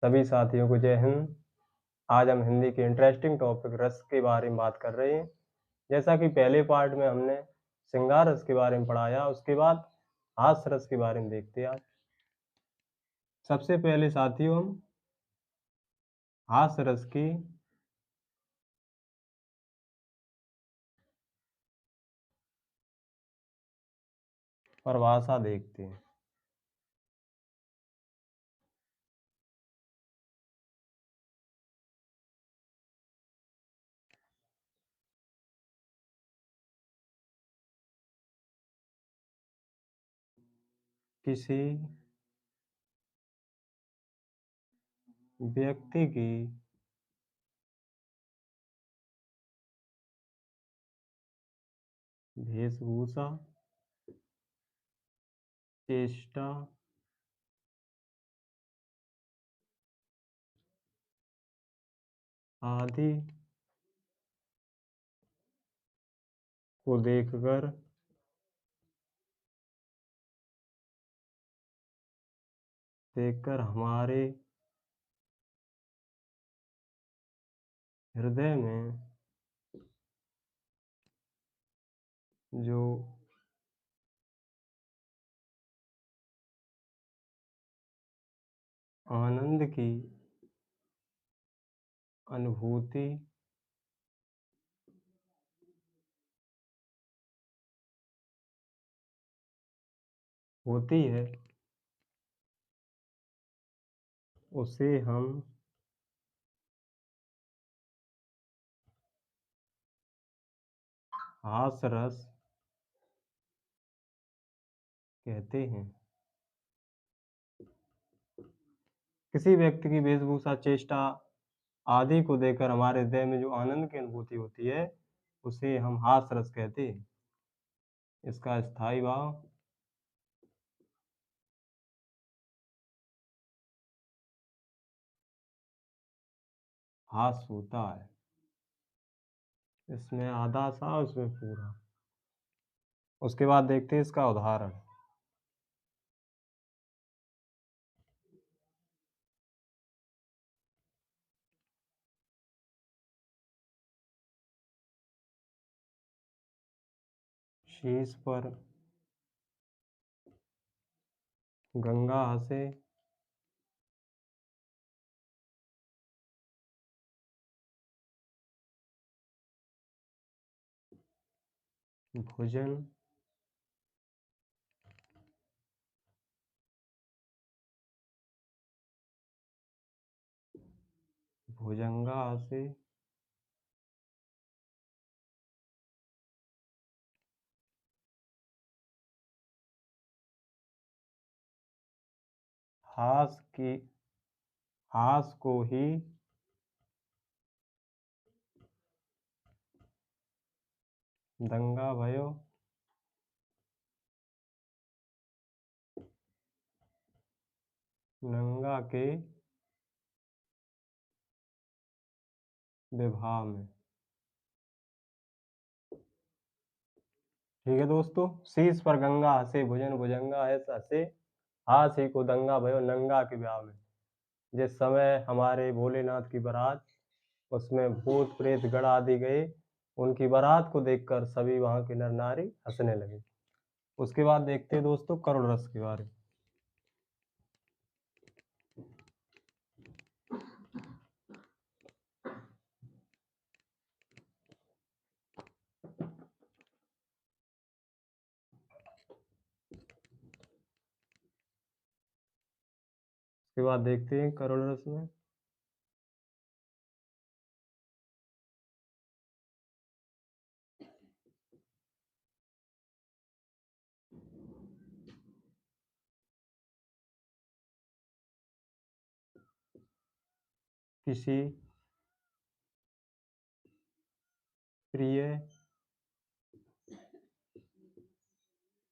सभी साथियों को जय हिंद। आज हम हिंदी के इंटरेस्टिंग टॉपिक रस के बारे में बात कर रहे हैं। जैसा कि पहले पार्ट में हमने श्रृंगार रस के बारे में पढ़ाया, उसके बाद हास्य रस के बारे में देखते हैं आज। सबसे पहले साथियों हम हास्य रस की परिभाषा देखते हैं। किसी व्यक्ति की वेशभूषा, चेष्टा आदि को देखकर हमारे हृदय में जो आनंद की अनुभूति होती है, उसे हम हास्य रस कहते हैं। किसी व्यक्ति की वेशभूषा, चेष्टा आदि को देखकर हमारे हृदय में जो आनंद की अनुभूति होती है, उसे हम हास्य रस कहते हैं। इसका स्थायी भाव हास्य होता है। इसमें आधा सा, उसमें पूरा। उसके बाद देखते हैं इसका उदाहरण। शीश पर गंगा हंसे, भोजन भुजंगा हंसे, हास की हास को ही दंगा भयो, नंगा के विवाह में। ठीक है दोस्तों, शीश पर गंगा हंसे, भुजन भुजंगा है हंसे, हास ही को दंगा भयो, नंगा के ब्याह में। जिस समय हमारे भोलेनाथ की बारात, उसमें भूत प्रेत गण आदि गए, उनकी बारात को देखकर सभी वहां के नर नारी हंसने लगे। उसके बाद देखते हैं दोस्तों करुण रस के बारे में। उसके बाद देखते हैं करुण रस में किसी प्रिय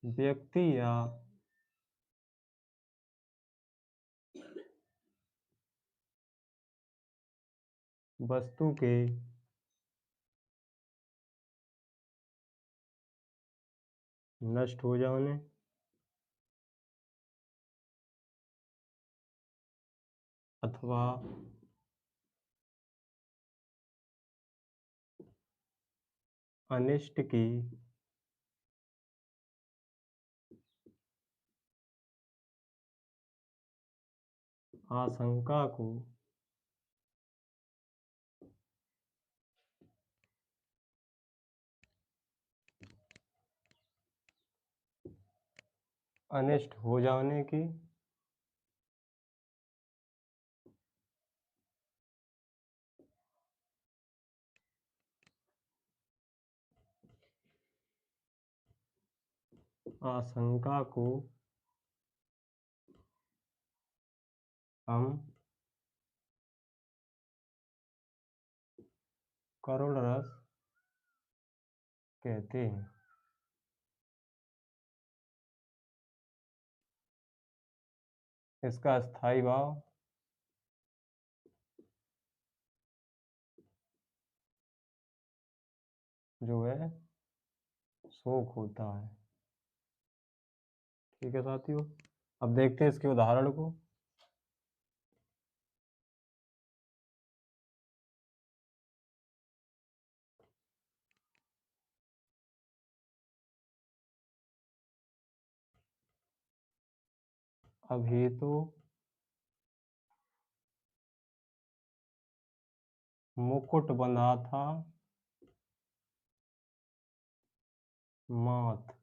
व्यक्ति या वस्तु के नष्ट हो जाने, अथवा अनिष्ट की आशंका को अनिष्ट हो जाने की आशंका को हम करुण रस कहते हैं। इसका स्थायी भाव जो है शोक होता है। ठीक है साथियों, अब देखते हैं इसके उदाहरण को। अभी तो मुकुट बंधा था माथ,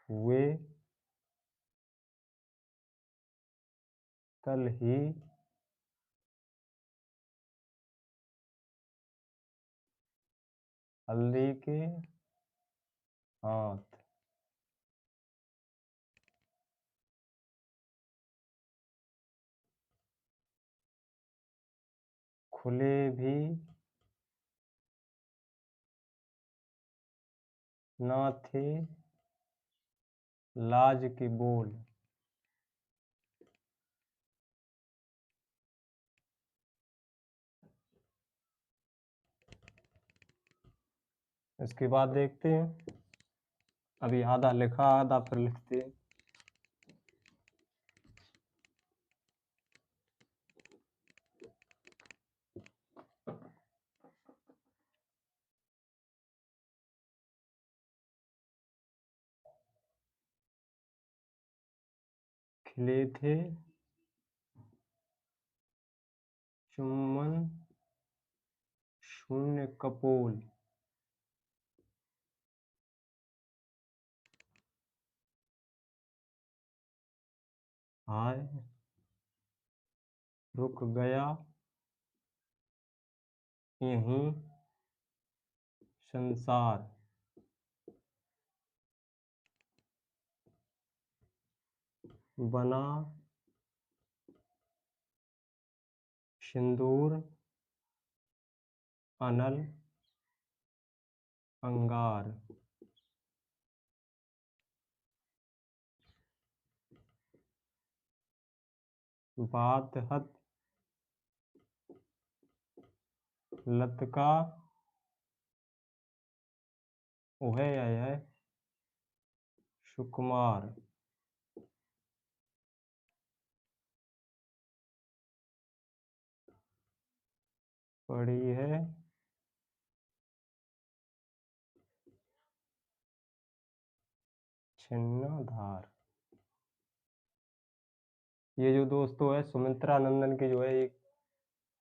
हुए कल ही हल्दी के हाथ। खुले भी ना थे लाज के बोल। इसके बाद देखते हैं, अभी आधा लिखा आधा फिर लिखते हैं। खिले थे चुम्बन शून्य कपोल, हाय रुक गया यहीं संसार। बना सिंदूर अनल अंगार। बात हत लतका उहे है सुकुमार। पड़ी है छिन्न धार। ये जो दोस्तों है सुमित्रा नंदन की जो है एक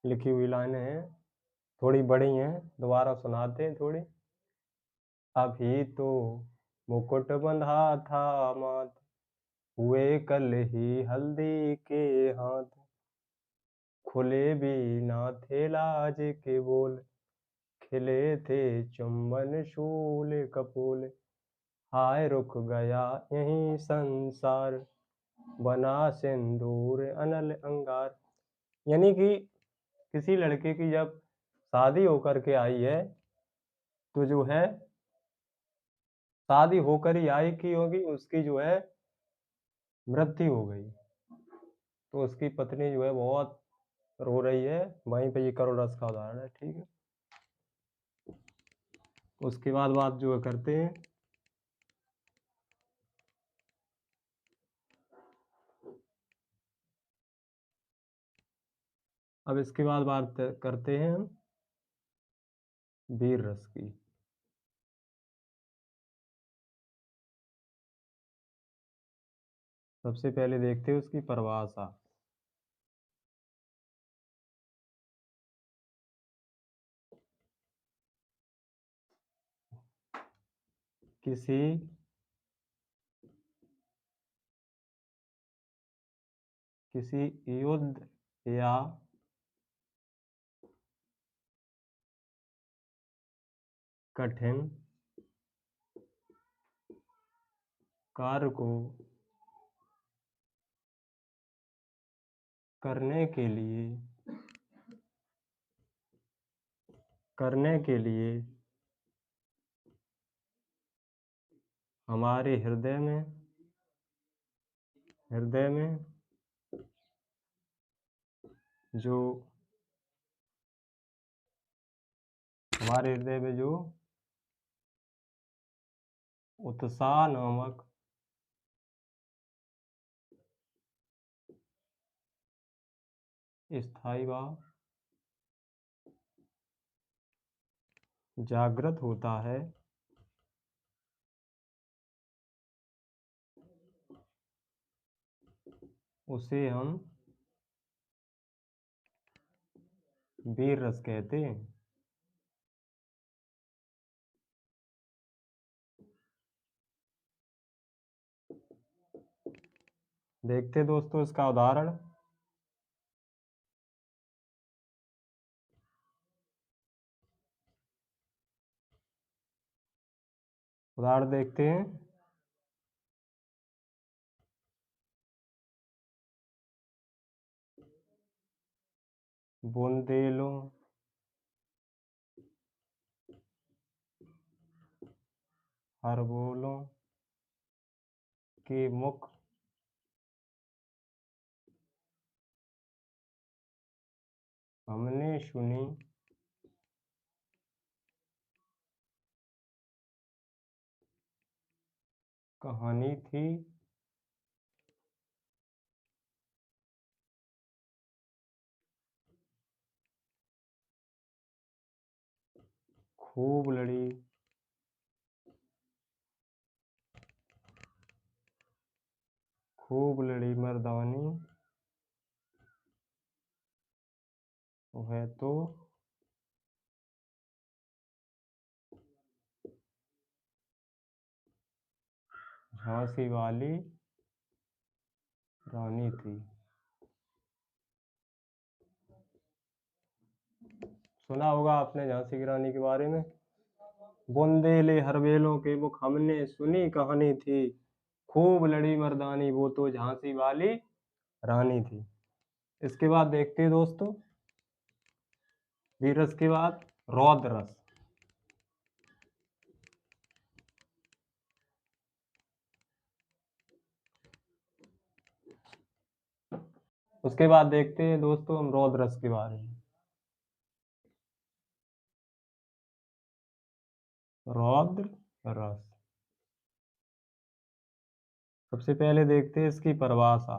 लिखी हुई लाइनें हैं, थोड़ी बड़ी हैं, दोबारा सुनाते हैं थोड़ी। अभी तो मुकुट बंधा था माथ, हुए कल ही हल्दी के हाथ। खुले भी ना थे लाज के बोल, खिले थे चुम्बन शूल कपोल। हाय रुक गया यही संसार, बना सिंदूर अनल अंगार। यानी कि किसी लड़के की जब शादी होकर के आई है तो जो है शादी होकर ही आई की होगी, उसकी जो है मृत्यु हो गई, तो उसकी पत्नी जो है बहुत रो रही है। वहीं पे ये करुण रस का उदाहरण है। ठीक है, उसके बाद बात जो है करते हैं अब इसके बाद बात करते हैं हम वीर रस की। सबसे पहले देखते हैं उसकी परिभाषा। किसी किसी युद्ध या कठिन कार्य को करने के लिए हमारे हृदय में जो उत्साह नामक स्थायी भाव जागृत होता है, उसे हम वीर रस कहते हैं। देखते दोस्तों इसका उदाहरण। उदाहरण देखते हैं। बुंदेलों हर्बोलों के मुख हमने सुनी कहानी थी, खूब लड़ी मर्दानी वह तो झांसी वाली रानी थी। सुना होगा आपने झांसी की रानी के बारे में। बुंदेले हरवेलों के मुख हमने सुनी कहानी थी, खूब लड़ी मर्दानी वो तो झांसी वाली रानी थी। इसके बाद देखते हैं दोस्तों वीर रस के बाद रौद्र रस। उसके बाद देखते हैं दोस्तों हम रौद्र रस के बारे में। रौद्र रस सबसे पहले देखते हैं इसकी परिभाषा।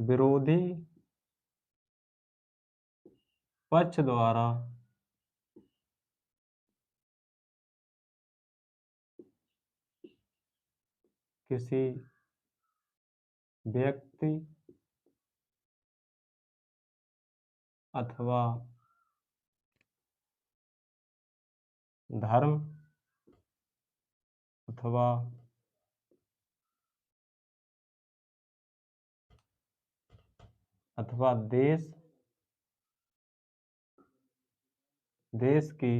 विरोधी पक्ष द्वारा किसी व्यक्ति अथवा धर्म अथवा देश की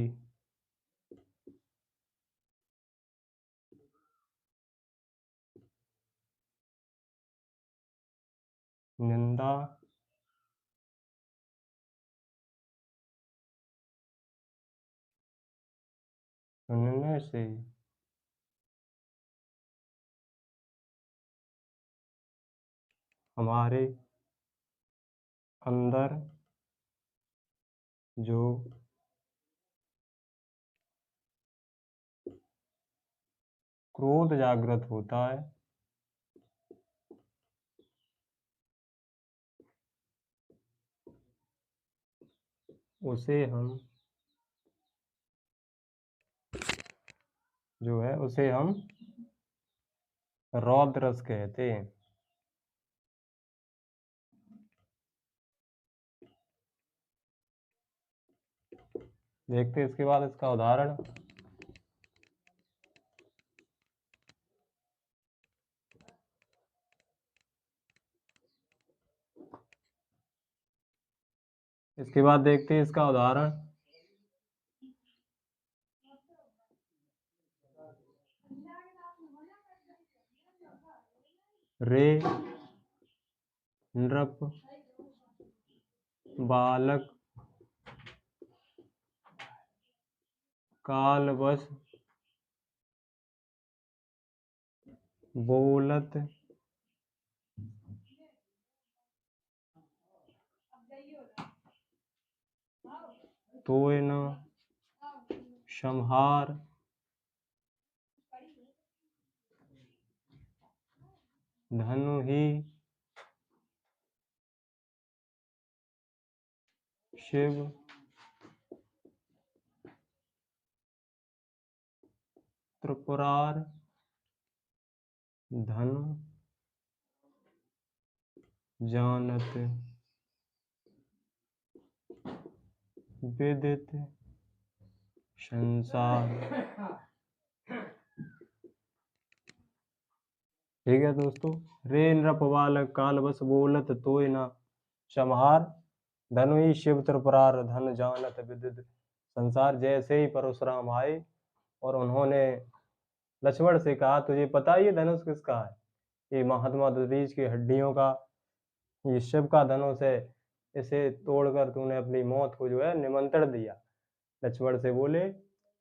निंदा सुनने से हमारे अंदर जो क्रोध जागृत होता है, उसे हम रौद्र रस कहते हैं। देखते हैं इसके बाद इसका उदाहरण। इसके बाद देखते हैं इसका उदाहरण। रे नृप बालक कालवश बोलत तोय न संहार धनु ही शिव त्रिपुरार धन जानत विदित संसार। ठीक है दोस्तों। रे नृप बालक कालवश बोलत तोय न संहार धनु ही शिव त्रिपुरार धन जानत विदित संसार। जैसे ही परशुराम आए और उन्होंने लक्ष्मण से कहा, तुझे पता है ये धनुष किसका है? ये महात्मा दधीच की हड्डियों का, ये शिव का धनुष है, इसे तोड़कर तूने अपनी मौत को निमंत्रण दिया। लक्ष्मण से बोले।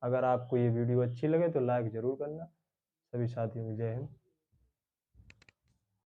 अगर आपको ये वीडियो अच्छी लगे तो लाइक जरूर करना। सभी साथियों को जय हिंद।